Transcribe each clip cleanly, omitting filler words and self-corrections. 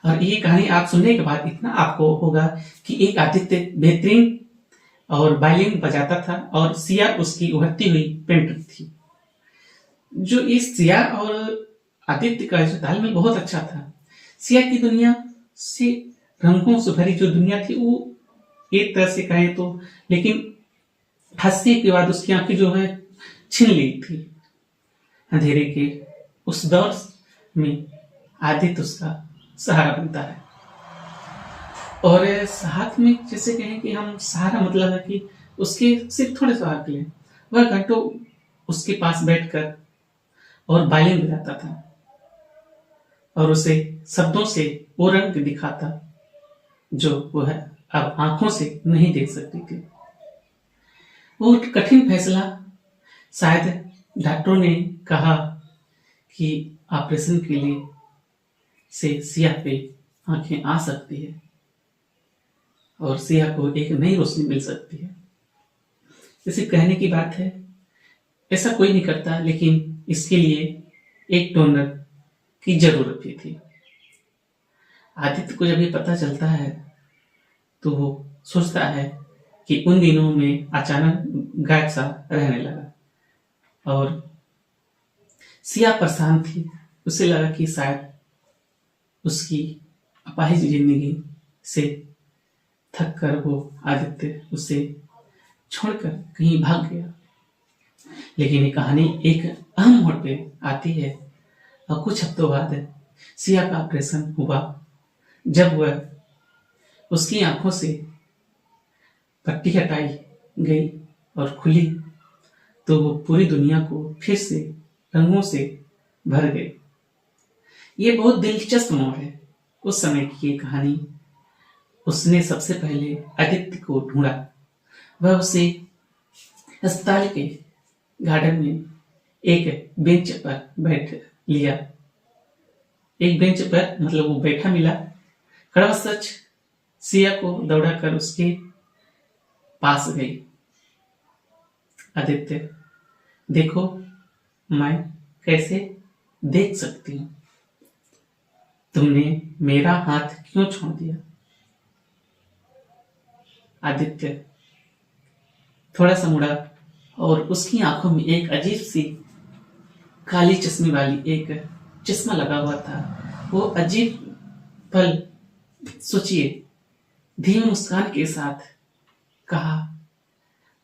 और ये कहानी आप सुनने के बाद इतना आपको होगा कि एक आदित्य बेहतरीन और वायलिन बजाता था और सिया उसकी उभरती हुई पेंटर थी। जो इस सिया और आदित्य का जो तालमेल बहुत अच्छा था। सिया की दुनिया से रंगों से भरी जो दुनिया थी वो एक तरह से कहें तो, लेकिन हंसने के बाद उसकी आंखें जो है छीन ली थी अंधेरे के उस दौर में। आदित्य उसका सहारा बनता है और साथ में जैसे कहें कि हम सहारा मतलब है कि उसके सिर्फ थोड़े सहारे के लिए वह घंटों उसके पास बैठकर और वायलिन बजाता था और उसे शब्दों से वो रंग दिखाता जो वह अब आंखों से नहीं देख सकती थी। वो कठिन फैसला शायद डॉक्टरों ने कहा कि ऑपरेशन के लिए से सिया पे आंखें आ सकती है और सिया को एक नई रोशनी मिल सकती है। जैसे कहने की बात है, ऐसा कोई नहीं करता, लेकिन इसके लिए एक डोनर की जरूरत भी थी। आदित्य को जब ये पता चलता है तो वो सोचता है कि उन दिनों में अचानक गायब सा रहने लगा और सिया परेशान थी। उसे लगा कि शायद उसकी अपाहिज जिंदगी से थक कर वो आदित्य उसे छोड़कर कहीं भाग गया। लेकिन ये कहानी एक अहम मोड़ पे आती है और कुछ हफ्तों बाद सिया का ऑपरेशन हुआ। जब वह उसकी आंखों से पट्टी हटाई गई और खुली तो वो पूरी दुनिया को फिर से रंगों से भर गई। ये बहुत दिलचस्प मोड़ है उस समय की ये कहानी। उसने सबसे पहले आदित्य को ढूंढा। वह उसे अस्पताल के गार्डन में एक बेंच पर बैठ लिया। एक बेंच पर मतलब वो बैठा मिला। कड़वा सच सिया को दौड़ाकर उसके पास गई। आदित्य, देखो मैं कैसे देख सकती हूँ। तुमने मेरा हाथ क्यों छोड़ दिया? आदित्य थोड़ा सा मुड़ा और उसकी आंखों में एक अजीब सी काली चश्मे वाली एक चश्मा लगा हुआ था। वो अजीब पल सोचिए, धीमी मुस्कान के साथ कहा,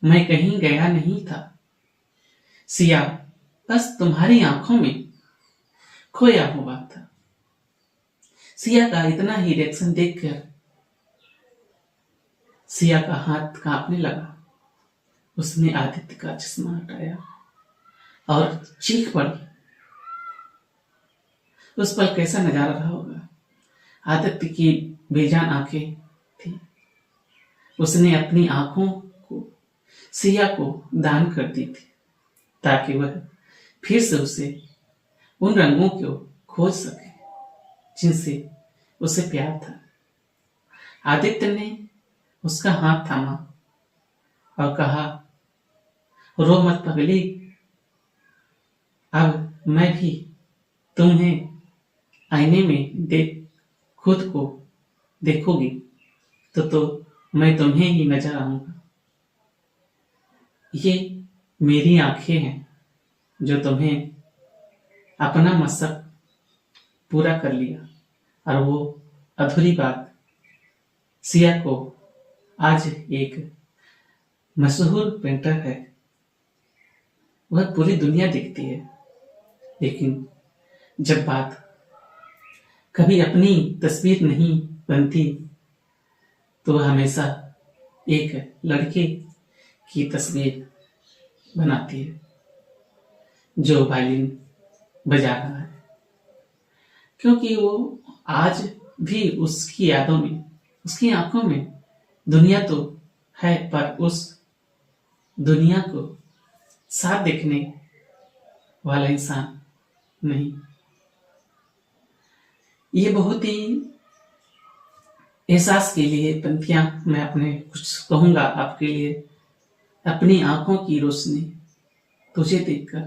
मैं कहीं गया नहीं था सिया, बस तुम्हारी आंखों में खोया हुआ था। सिया का इतना ही रिएक्शन देखकर सिया का हाथ कांपने लगा। उसने आदित्य का चश्मा हटाया और चीख पड़ी। उस पल कैसा नजारा रहा होगा। आदित्य की बेजान आंखें थी। उसने अपनी आंखों को सिया को दान कर दी थी ताकि वह फिर से उसे उन रंगों को खोज सके जिनसे उसे प्यार था। आदित्य ने उसका हाथ थामा और कहा, रो मत पगली, अब मैं भी तुम्हें आईने में देख खुद को देखोगी तो मैं तुम्हें ही नजर आऊंगा। ये मेरी आंखें हैं जो तुम्हें अपना मकसद पूरा कर लिया। और वो अधूरी बात सिया को आज एक मशहूर पेंटर है। वह पूरी दुनिया देखती है, लेकिन जब बात कभी अपनी तस्वीर नहीं बनती तो वह हमेशा एक लड़के की तस्वीर बनाती है जो वायलिन बजा रहा है, क्योंकि वो आज भी उसकी यादों में, उसकी आंखों में दुनिया तो है, पर उस दुनिया को साथ देखने वाला इंसान नहीं। ये बहुत ही एहसास के लिए पंक्तियां मैं अपने कुछ कहूंगा आपके लिए। अपनी आंखों की रोशनी तुझे देखकर,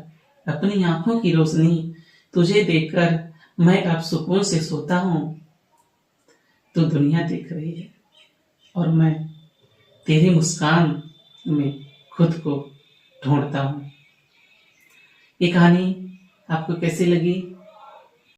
अपनी आंखों की रोशनी तुझे देखकर मैं अब सुकून से सोता हूँ। तो दुनिया देख रही है और मैं तेरी मुस्कान में खुद को ढूंढता हूँ। ये कहानी आपको कैसी लगी